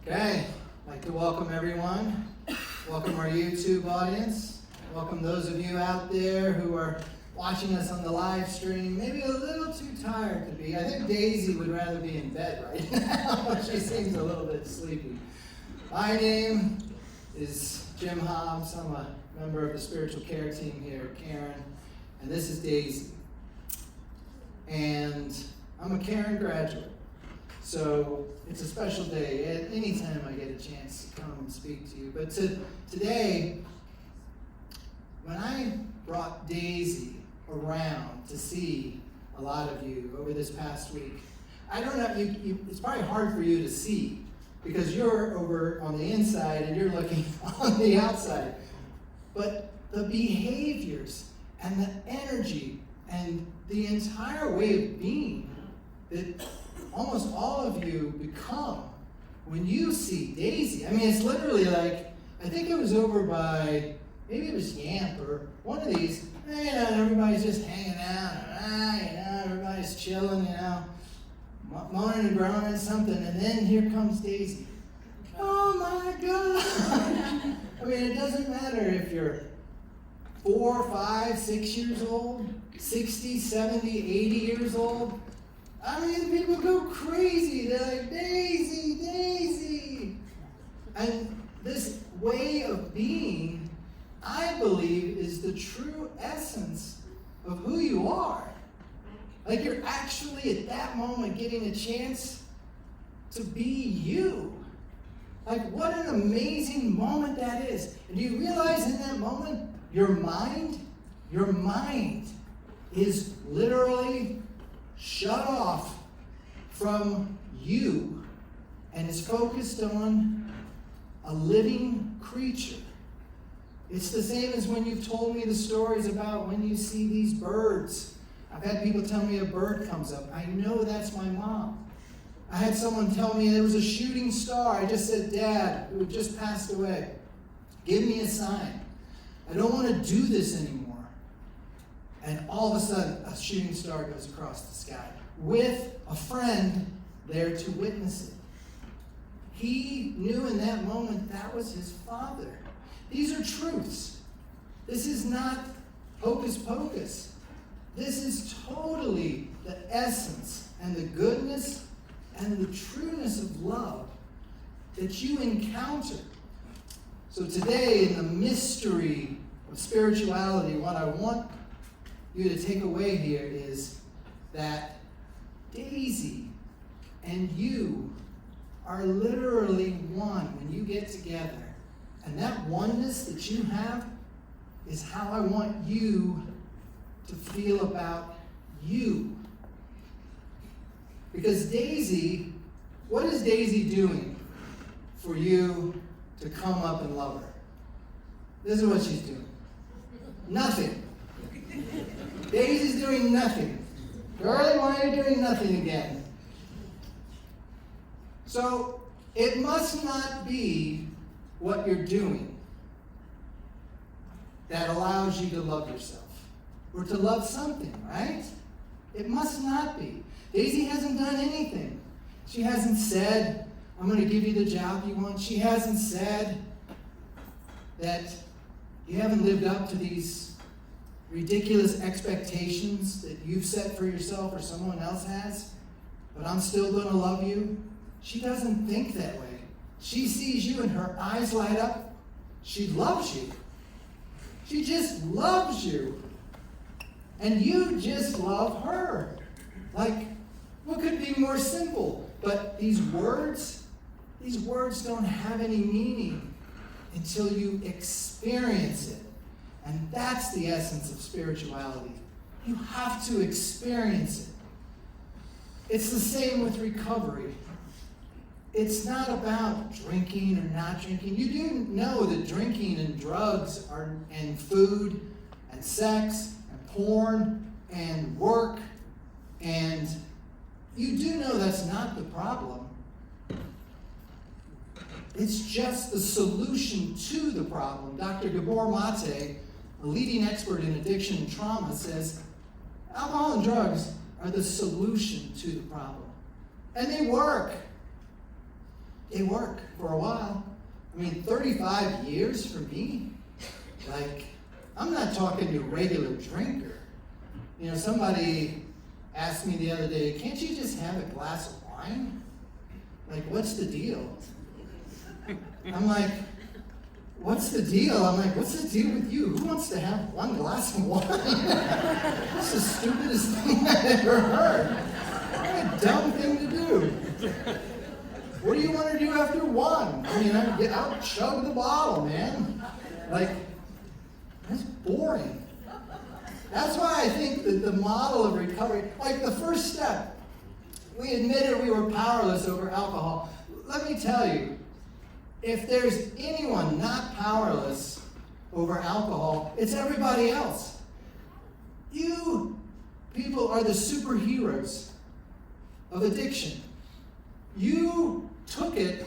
Okay, I'd like to welcome everyone. Welcome our YouTube audience. Welcome those of you out there who are watching us on the live stream. Maybe a little too tired to be. I think Daisy would rather be in bed right now. She seems a little bit sleepy. My name is Jim Hobbs. I'm a member of the spiritual care team here at Caron. And this is Daisy. And I'm a Caron graduate. So it's a special day. Anytime I get a chance to come and speak to you. But today, when I brought Daisy around to see a lot of you over this past week, I don't know, it's probably hard for you to see because you're over on the inside and you're looking on the outside. But the behaviors and the energy and the entire way of being that almost all of you become when you see Daisy. I mean, it's literally like, I think it was over by, maybe it was Yamp or one of these, everybody's just hanging out, everybody's chilling, moaning and groaning something, and then here comes Daisy. Oh my God! I mean, it doesn't matter if you're 4, 5, 6 years old, 60, 70, 80 years old. I mean, people go crazy. They're like, Daisy, Daisy. And this way of being, I believe, is the true essence of who you are. Like you're actually at that moment getting a chance to be you. Like what an amazing moment that is. And do you realize in that moment, your mind is literally shut off from you and is focused on a living creature. It's the same as when you've told me the stories about when you see these birds. I've had people tell me a bird comes up. I know that's my mom. I had someone tell me there was a shooting star. I just said, Dad, who had just passed away, give me a sign. I don't want to do this anymore. And all of a sudden, a shooting star goes across the sky with a friend there to witness it. He knew in that moment that was his father. These are truths. This is not hocus pocus. This is totally the essence and the goodness and the trueness of love that you encounter. So today, in the mystery of spirituality, what I want you to take away here is that Daisy and you are literally one when you get together. And that oneness that you have is how I want you to feel about you. Because Daisy, what is Daisy doing for you to come up and love her? This is what she's doing. Nothing. Daisy's doing nothing. Girlie, why are you doing nothing again? So, it must not be what you're doing that allows you to love yourself. Or to love something, right? It must not be. Daisy hasn't done anything. She hasn't said, I'm going to give you the job you want. She hasn't said that you haven't lived up to these ridiculous expectations that you've set for yourself or someone else has, but I'm still going to love you. She doesn't think that way. She sees you and her eyes light up. She loves you. She just loves you. And you just love her. Like, what could be more simple? But these words don't have any meaning until you experience it. And that's the essence of spirituality. You have to experience it. It's the same with recovery. It's not about drinking or not drinking. You do know that drinking and drugs and food and sex and porn and work, and you do know that's not the problem. It's just the solution to the problem. Dr. Gabor Mate, a leading expert in addiction and trauma, says alcohol and drugs are the solution to the problem. And they work. They work for a while. I mean, 35 years for me? Like, I'm not talking to a regular drinker. You know, somebody asked me the other day, can't you just have a glass of wine? Like, what's the deal? I'm like, what's the deal? I'm like, what's the deal with you? Who wants to have one glass of wine? That's the stupidest thing I've ever heard. What a dumb thing to do. What do you want to do after one? I mean, I'll chug the bottle, man. Like, that's boring. That's why I think that the model of recovery, like the first step, we admitted we were powerless over alcohol. Let me tell you, if there's anyone not powerless over alcohol, it's everybody else. You people are the superheroes of addiction. You took it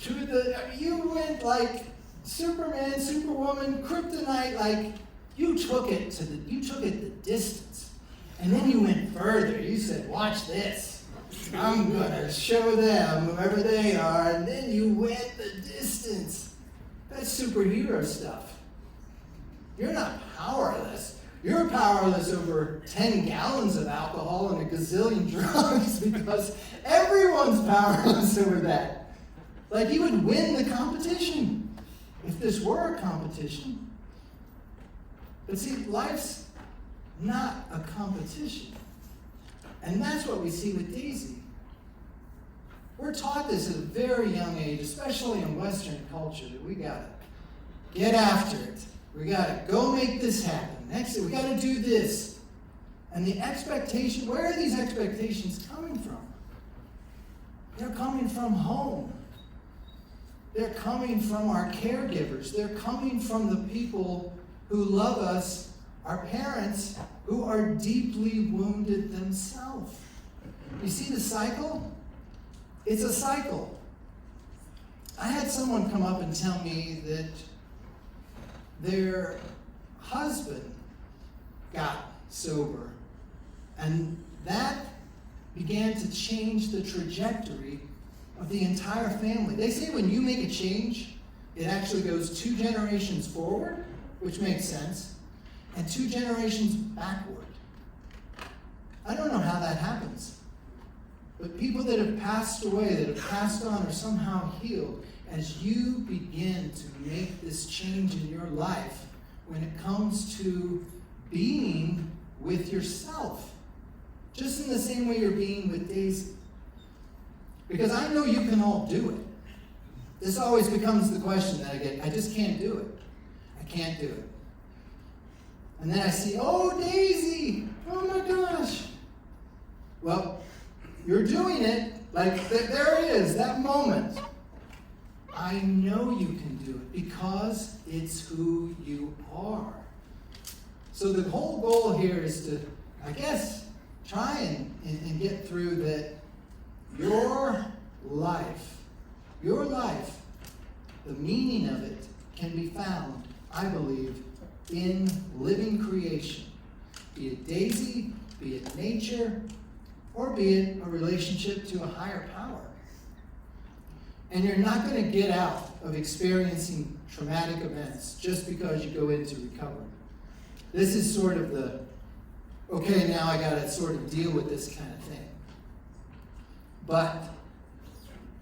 to you went like Superman, Superwoman, Kryptonite, like you took it the distance. And then you went further. You said, watch this. I'm gonna show them whoever they are, and then you went the distance. That's superhero stuff. You're not powerless. You're powerless over 10 gallons of alcohol and a gazillion drugs because everyone's powerless over that. Like you would win the competition if this were a competition. But see, life's not a competition. And that's what we see with Daisy. We're taught this at a very young age, especially in Western culture, that we gotta get after it. We gotta go make this happen. Next, we gotta do this. And the expectation, where are these expectations coming from? They're coming from home. They're coming from our caregivers. They're coming from the people who love us, our parents, who are deeply wounded themselves. You see the cycle? It's a cycle. I had someone come up and tell me that their husband got sober, and that began to change the trajectory of the entire family. They say when you make a change, it actually goes 2 generations forward, which makes sense, and 2 generations backward. I don't know how that happens, but people that have passed away, that have passed on, are somehow healed. As you begin to make this change in your life, when it comes to being with yourself, just in the same way you're being with Daisy. Because I know you can all do it. This always becomes the question that I get. I just can't do it. I can't do it. And then I see, oh, Daisy, oh my gosh. Well, you're doing it. Like, there it is, that moment. I know you can do it because it's who you are. So the whole goal here is to, I guess, try and get through that your life, the meaning of it can be found, I believe, in living creation. Be it Daisy, be it nature, or be it a relationship to a higher power. And you're not going to get out of experiencing traumatic events just because you go into recovery. This is sort of the, okay, now I got to sort of deal with this kind of thing. But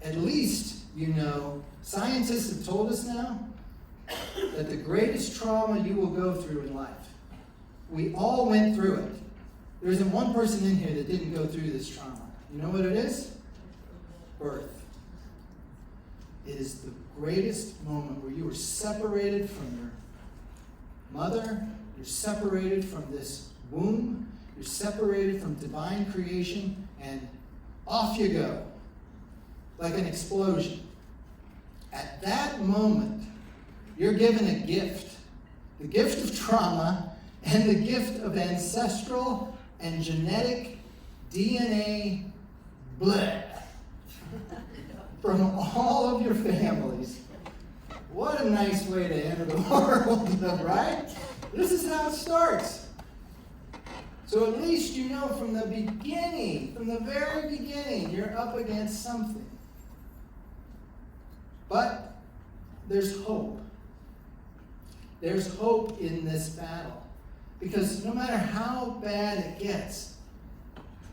at least, you know, scientists have told us now that the greatest trauma you will go through in life, we all went through it. There isn't one person in here that didn't go through this trauma. You know what it is? Birth. It is the greatest moment where you are separated from your mother, you're separated from this womb, you're separated from divine creation, and off you go, like an explosion. At that moment, you're given a gift, the gift of trauma and the gift of ancestral and genetic DNA blood from all of your families. What a nice way to enter the world, right? This is how it starts. So at least you know from the beginning, from the very beginning, you're up against something. But there's hope. There's hope in this battle. Because no matter how bad it gets,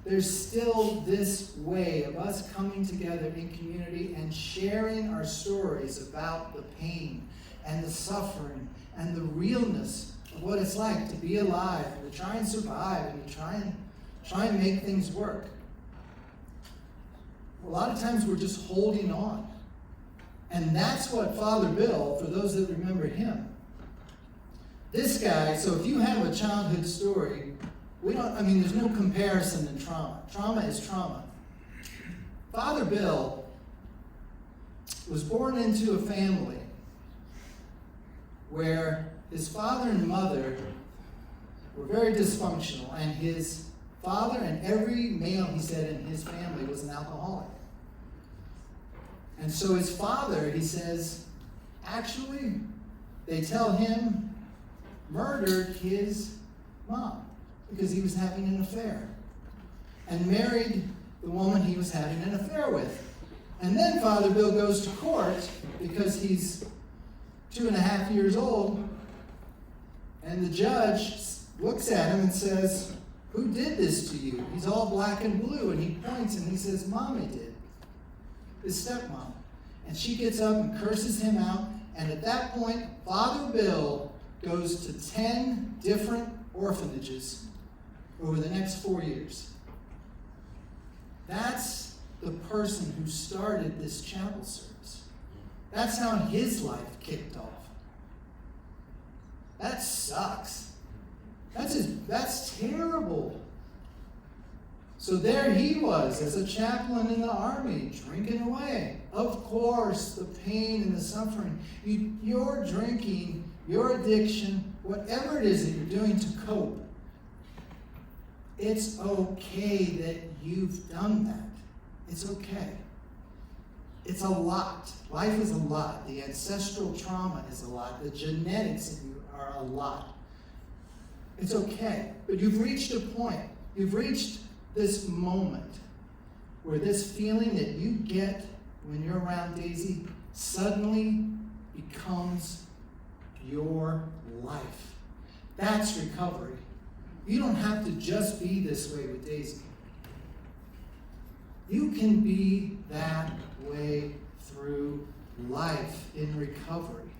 there's still this way of us coming together in community and sharing our stories about the pain and the suffering and the realness of what it's like to be alive and to try and survive and to try and make things work. A lot of times we're just holding on. And that's what Father Bill, for those that remember him, this guy, so if you have a childhood story, there's no comparison in trauma. Trauma is trauma. Father Bill was born into a family where his father and mother were very dysfunctional, and his father and every male, he said, in his family was an alcoholic. And so his father, he says, actually, they tell him, murdered his mom because he was having an affair and married the woman he was having an affair with. And then Father Bill goes to court because he's 2.5 years old, and the judge looks at him and says, who did this to you? He's all black and blue, and he points and he says, Mommy did. His stepmom. And she gets up and curses him out, and at that point, Father Bill goes to 10 different orphanages over the next 4 years. That's the person who started this chapel service. That's how his life kicked off. That sucks. That's terrible. So there he was as a chaplain in the army, drinking away. Of course, the pain and the suffering. You're drinking, your addiction, whatever it is that you're doing to cope, it's okay that you've done that. It's okay. It's a lot. Life is a lot. The ancestral trauma is a lot. The genetics in you are a lot. It's okay. But you've reached a point. You've reached this moment where this feeling that you get when you're around Daisy suddenly becomes your life. That's recovery. You don't have to just be this way with Daisy. You can be that way through life in recovery.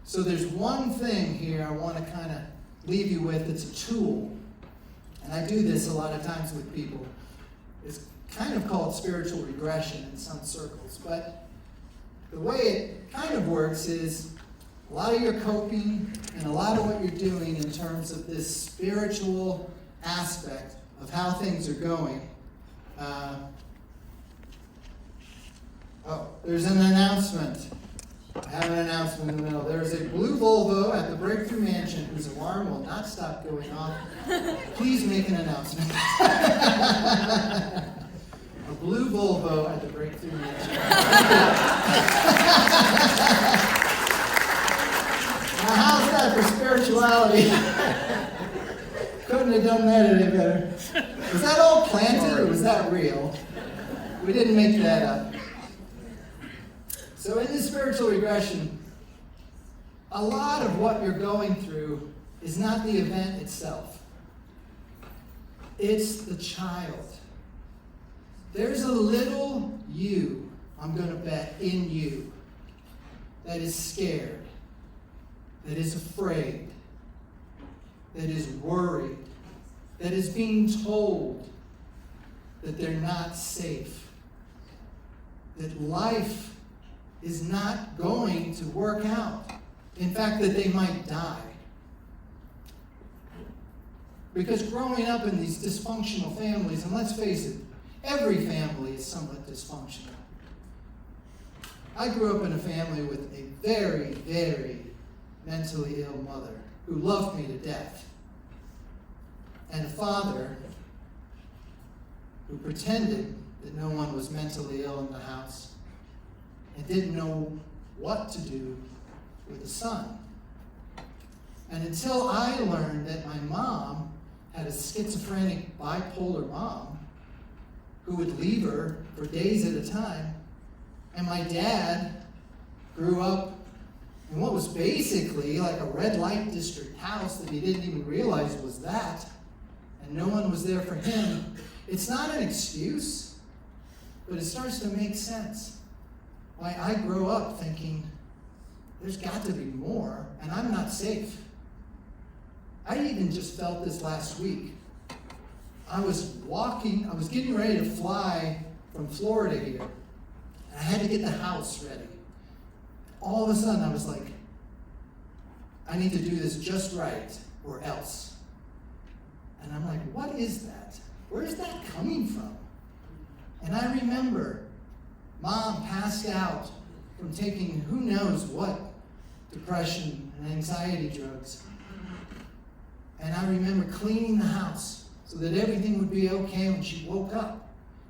So there's one thing here I want to kind of leave you with. It's a tool. And I do this a lot of times with people. It's kind of called spiritual regression in some circles. But the way it kind of works is a lot of your coping and a lot of what you're doing in terms of this spiritual aspect of how things are going. There's an announcement. I have an announcement in the middle. There's a blue Volvo at the Breakthrough Mansion whose alarm will not stop going off. Please make an announcement. A blue Volvo at the Breakthrough Mansion. Now, how's that for spirituality? Couldn't have done that any better. Was that all planted or was that real? We didn't make that up. So in this spiritual regression, a lot of what you're going through is not the event itself. It's the child. There's a little you, I'm going to bet, in you that is scared, that is afraid, that is worried, that is being told that they're not safe, that life is not going to work out. In fact, that they might die. Because growing up in these dysfunctional families, and let's face it, every family is somewhat dysfunctional. I grew up in a family with a very, very mentally ill mother who loved me to death, and a father who pretended that no one was mentally ill in the house and didn't know what to do with a son. And until I learned that my mom had a schizophrenic, bipolar mom who would leave her for days at a time, and my dad grew up in what was basically like a red light district house that he didn't even realize was that, and no one was there for him. It's not an excuse, but it starts to make sense. Why I grow up thinking, there's got to be more, and I'm not safe. I even just felt this last week. I was getting ready to fly from Florida here, and I had to get the house ready. All of a sudden, I was like, I need to do this just right, or else. And I'm like, what is that? Where is that coming from? And I remember Mom passed out from taking who knows what depression and anxiety drugs. And I remember cleaning the house so that everything would be okay when she woke up.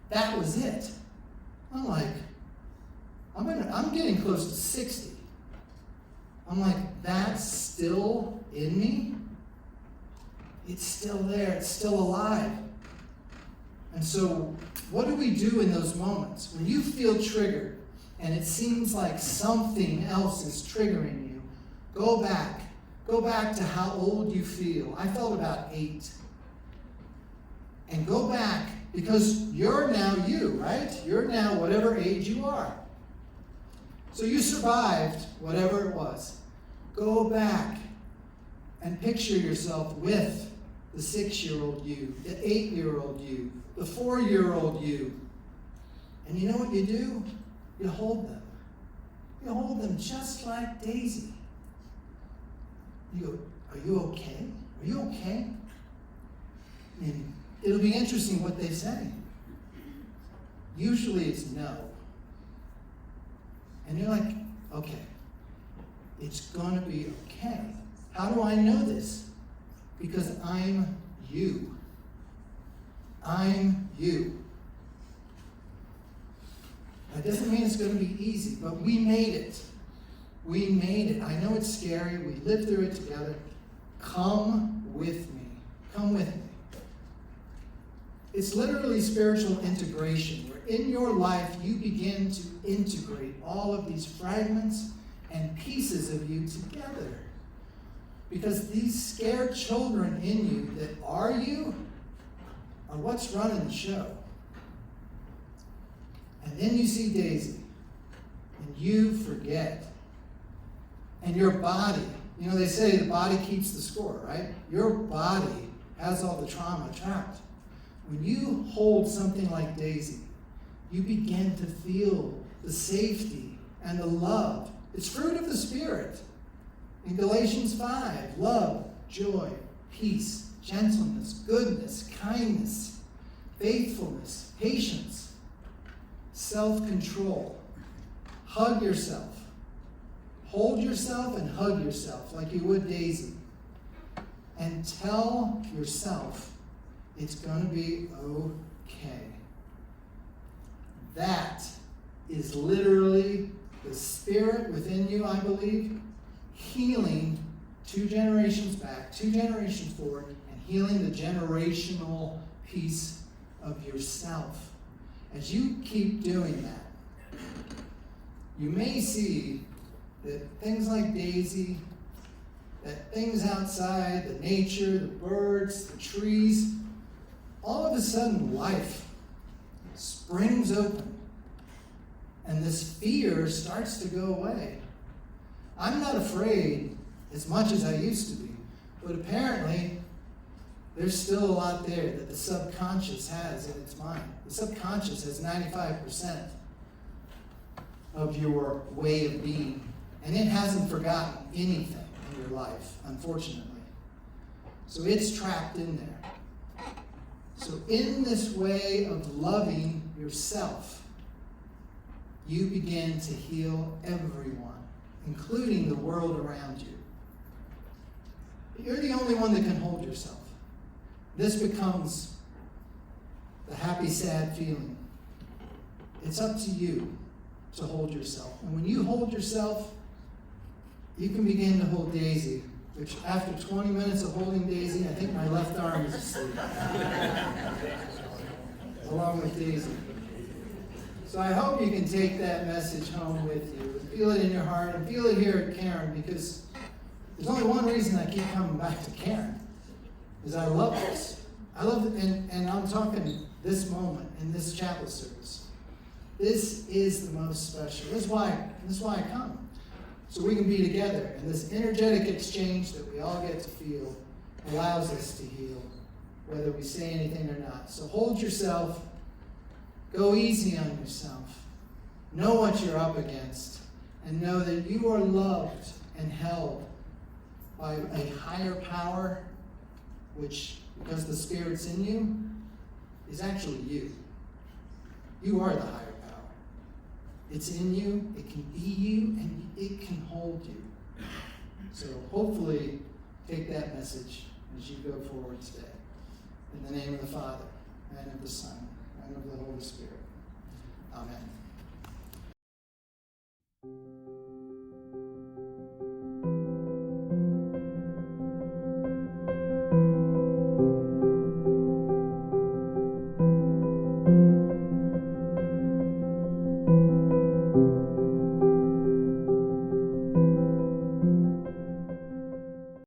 That was it. I'm like, I'm getting close to 60. I'm like, that's still in me? It's still there. It's still alive. And so what do we do in those moments? When you feel triggered and it seems like something else is triggering you, go back. Go back to how old you feel. I felt about 8. And go back, because you're now you, right? You're now whatever age you are. So you survived whatever it was. Go back and picture yourself with the 6-year-old you, the 8-year-old you, the 4-year-old you. And you know what you do? You hold them. You hold them just like Daisy. You go, are you okay? Are you okay? And it'll be interesting what they say. Usually it's no. And you're like, okay, it's going to be okay. How do I know this? Because I'm you. I'm you. That doesn't mean it's going to be easy, but we made it. We made it. I know it's scary. We lived through it together. Come with me. Come with me. It's literally spiritual integration, where in your life you begin to integrate all of these fragments and pieces of you together. Because these scared children in you that are you are what's running the show. And then you see Daisy, and you forget. And your body, you know, they say the body keeps the score, right? Your body has all the trauma trapped. When you hold something like Daisy, you begin to feel the safety and the love. It's fruit of the Spirit. In Galatians 5, love, joy, peace, gentleness, goodness, kindness, faithfulness, patience, self-control. Hug yourself. Hold yourself and hug yourself like you would Daisy. And tell yourself it's going to be okay. That is literally the Spirit within you, I believe, healing 2 generations back, 2 generations forward, and healing the generational piece of yourself. As you keep doing that, you may see that things like Daisy, that things outside, the nature, the birds, the trees, all of a sudden life springs open and this fear starts to go away. I'm not afraid as much as I used to be, but apparently there's still a lot there that the subconscious has in its mind. The subconscious has 95% of your way of being. And it hasn't forgotten anything in your life, unfortunately. So it's trapped in there. So in this way of loving yourself, you begin to heal everyone, including the world around you. But you're the only one that can hold yourself. This becomes the happy, sad feeling. It's up to you to hold yourself. And when you hold yourself, you can begin to hold Daisy, which after 20 minutes of holding Daisy, I think my left arm is asleep. Along with Daisy. So I hope you can take that message home with you and feel it in your heart and feel it here at Caron, because there's only one reason I keep coming back to Caron, is I love this. I love it, and I'm talking this moment in this chapel service. This is the most special. This is why I come. So we can be together, and this energetic exchange that we all get to feel allows us to heal, whether we say anything or not. So hold yourself. Go easy on yourself. Know what you're up against, and know that you are loved and held by a higher power, which, because the Spirit's in you, is actually you. You are the higher power. It's in you, it can be you, and it can hold you. So hopefully take that message as you go forward today. In the name of the Father, and of the Son, and of the Holy Spirit. Amen.